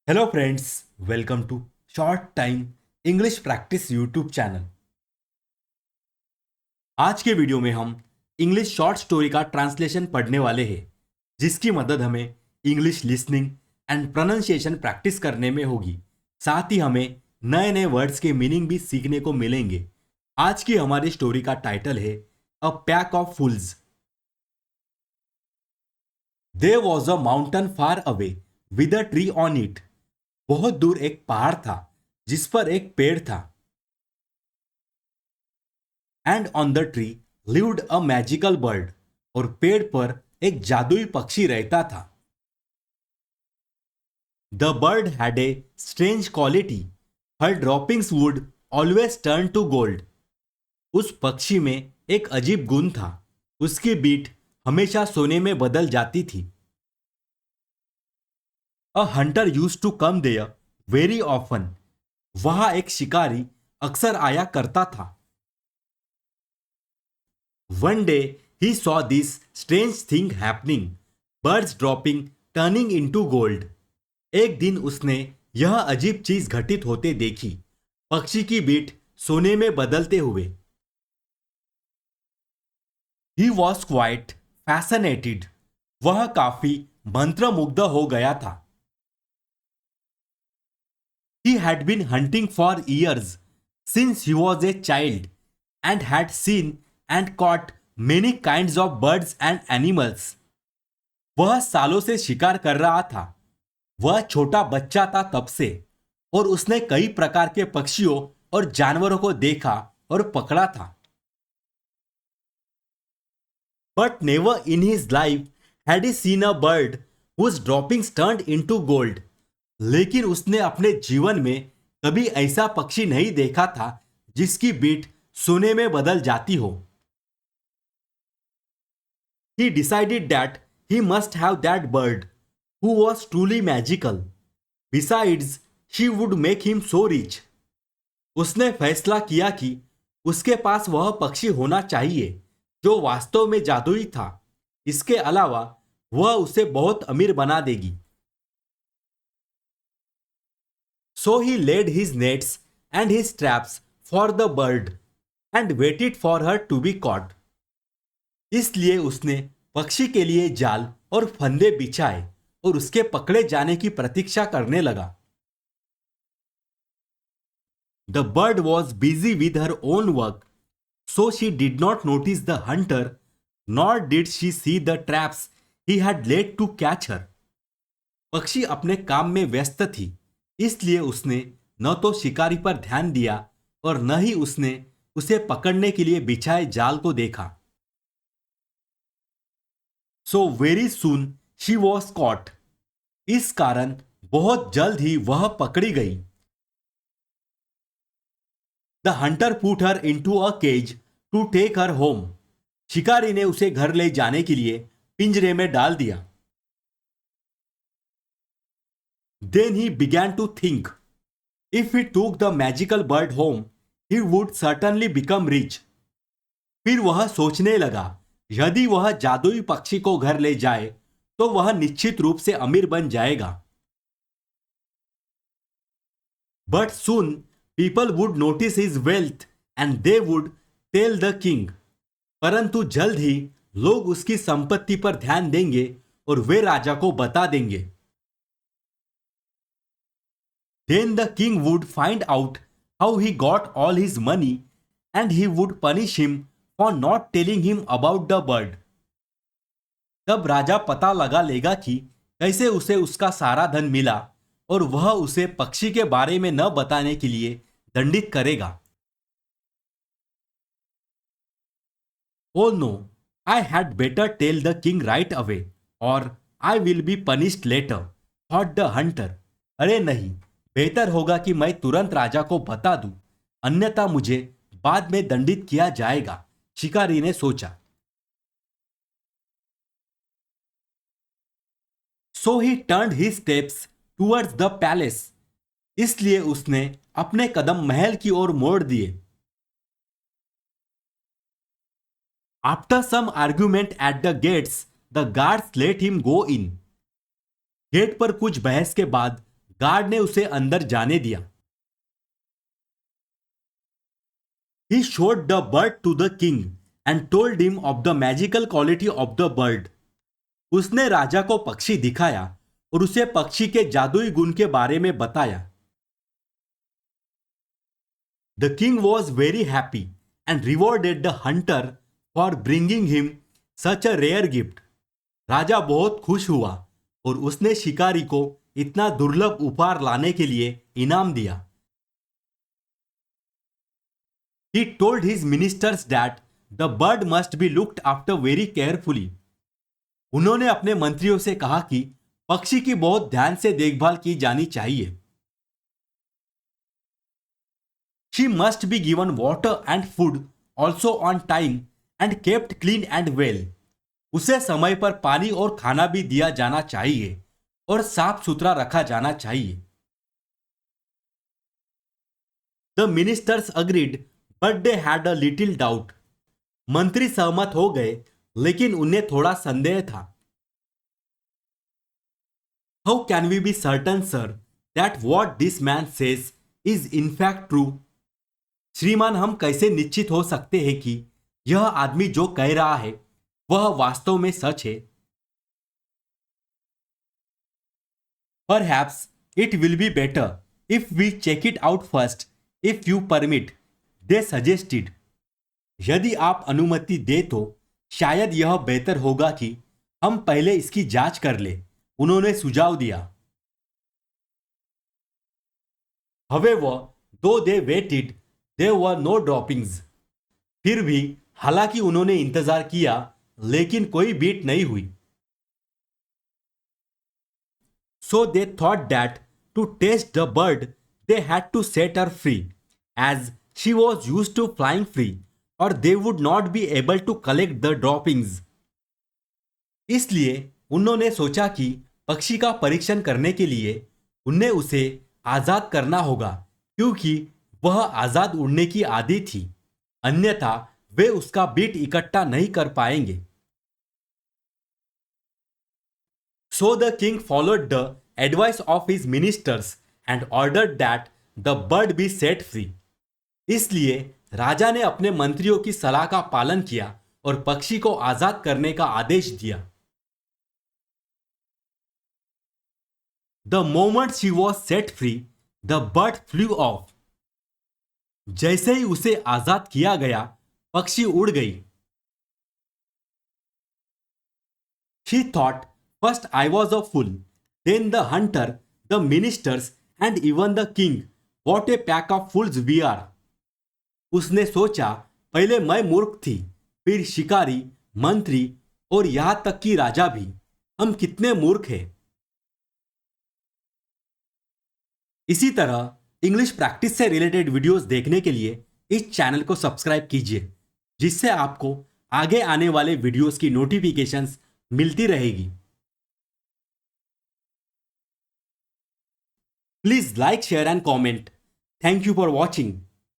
Hello friends, welcome to short time English practice YouTube channel. आज के video में हम इंग्लिश शॉर्ट स्टोरी का ट्रांसलेशन पढ़ने वाले हैं, जिसकी मदद हमें English listening and pronunciation practice करने में होगी। साथ ही हमें नए नए वर्ड्स के मीनिंग भी सीखने को मिलेंगे। आज की हमारी स्टोरी का टाइटल है a pack of fools. There was a mountain far away with a tree on it. बहुत दूर एक पहाड़ था जिस पर एक पेड़ था। And on the tree lived a magical bird. और पेड़ पर एक जादुई पक्षी रहता था। The bird had a strange quality, her droppings would always turn to gold. उस पक्षी में एक अजीब गुण था, उसकी बीट हमेशा सोने में बदल जाती थी। A hunter use to come there very often. वहां एक शिकारी अक्सर आया करता था। One day he saw this strange thing happening, birds dropping, turning into gold. एक दिन उसने यह अजीब चीज घटित होते देखी, पक्षी की बीट सोने में बदलते हुए। He was quite fascinated. वह काफी मंत्रमुग्ध हो गया था। He had been hunting for years since he was a child and had seen and caught many kinds of birds and animals. वह सालों से शिकार कर रहा था। वह छोटा बच्चा था तब से, और उसने कई प्रकार के पक्षियों और जानवरों को देखा और पकड़ा था। But never in his life had he seen a bird whose droppings turned into gold. लेकिन उसने अपने जीवन में कभी ऐसा पक्षी नहीं देखा था जिसकी बीट सोने में बदल जाती हो। He decided that he must have that bird who was truly magical. Besides, she would make him so rich. उसने फैसला किया कि उसके पास वह पक्षी होना चाहिए जो वास्तव में जादुई था। इसके अलावा वह उसे बहुत अमीर बना देगी। So he laid his nets and his traps for the bird and waited for her to be caught. इसलिए उसने पक्षी के लिए जाल और फंदे बिछाए और उसके पकड़े जाने की प्रतीक्षा करने लगा। The bird was busy with her own work, so she did not notice the hunter, nor did she see the traps he had laid to catch her. पक्षी अपने काम में व्यस्त थी, इसलिए उसने न तो शिकारी पर ध्यान दिया और न ही उसने उसे पकड़ने के लिए बिछाए जाल को देखा। So very soon she was caught. इस कारण बहुत जल्द ही वह पकड़ी गई। The hunter put her into a cage to take her home. शिकारी ने उसे घर ले जाने के लिए पिंजरे में डाल दिया। Then he began to think, if he took the magical bird home he would certainly become rich. फिर वह सोचने लगा, यदि वह जादुई पक्षी को घर ले जाए तो वह निश्चित रूप से अमीर बन जाएगा। But soon people would notice his wealth and they would tell the king. परंतु जल्द ही लोग उसकी संपत्ति पर ध्यान देंगे और वे राजा को बता देंगे। Then the king would find out how he got all his money and he would punish him for not telling him about the bird. तब राजा पता लगा लेगा कि कैसे उसे उसका सारा धन मिला, और वह उसे पक्षी के बारे में न बताने के लिए दंडित करेगा। Oh no, I had better tell the king right away और I will be punished later, thought the hunter. अरे नहीं, बेहतर होगा कि मैं तुरंत राजा को बता दूं, अन्यथा मुझे बाद में दंडित किया जाएगा, शिकारी ने सोचा। So he turned his steps towards the palace. इसलिए उसने अपने कदम महल की ओर मोड़ दिए। After some argument at the gates the guards let him go in. Gate पर कुछ बहस के बाद गार्ड ने उसे अंदर जाने दिया। He showed the bird to the king and told him of the magical quality of the bird. उसने राजा को पक्षी दिखाया और उसे पक्षी के जादुई गुण के बारे में बताया। The king was very happy and rewarded the hunter for bringing him such a rare gift. राजा बहुत खुश हुआ और उसने शिकारी को इतना दुर्लभ उपहार लाने के लिए इनाम दिया। He told his ministers that the bird must be looked after very carefully. उन्होंने अपने मंत्रियों से कहा कि पक्षी की बहुत ध्यान से देखभाल की जानी चाहिए। She must be given water and food also on time and kept clean and well. उसे समय पर पानी और खाना भी दिया जाना चाहिए और साफ सुथरा रखा जाना चाहिए। The ministers agreed, but they had a little doubt. मंत्री सहमत हो गए, लेकिन उन्हें थोड़ा संदेह था। How can we be certain, sir, that what this man says is in fact true? श्रीमान, हम कैसे निश्चित हो सकते हैं कि यह आदमी जो कह रहा है वह वास्तव में सच है? Perhaps it will be better if we check it out first, if you permit, they suggested. यदि आप अनुमति दे तो शायद यह बेहतर होगा कि हम पहले इसकी जांच कर ले, उन्होंने सुझाव दिया। However, though they waited, there were no droppings. फिर भी हालांकि उन्होंने इंतजार किया, लेकिन कोई बीट नहीं हुई। So they thought that to test the bird, they had to set her free, as she was used to flying free, or they would not be able to collect the droppings. इसलिए उन्होंने सोचा कि पक्षी का परीक्षण करने के लिए उन्हें उसे आजाद करना होगा, क्योंकि वह आजाद उड़ने की आदी थी, अन्यथा वे उसका बीट इकट्ठा नहीं कर पाएंगे। So the king followed the advice of his ministers and ordered that the bird be set free. इसलिए राजा ने अपने मंत्रियों की सलाह का पालन किया और पक्षी को आजाद करने का आदेश दिया। The moment she was set free, the bird flew off. जैसे ही उसे आजाद किया गया, पक्षी उड़ गई। She thought, first I was a fool, then the hunter, the ministers and even the king. What a pack of fools we are. उसने सोचा, पहले मैं मूर्ख थी, फिर शिकारी, मंत्री और यहां तक कि राजा भी। हम कितने मूर्ख हैं। इसी तरह इंग्लिश प्रैक्टिस से रिलेटेड वीडियोस देखने के लिए इस चैनल को सब्सक्राइब कीजिए, जिससे आपको आगे आने वाले वीडियोस की नोटिफिकेशंस मिलती रहेगी। Please like, share and comment. Thank you for watching.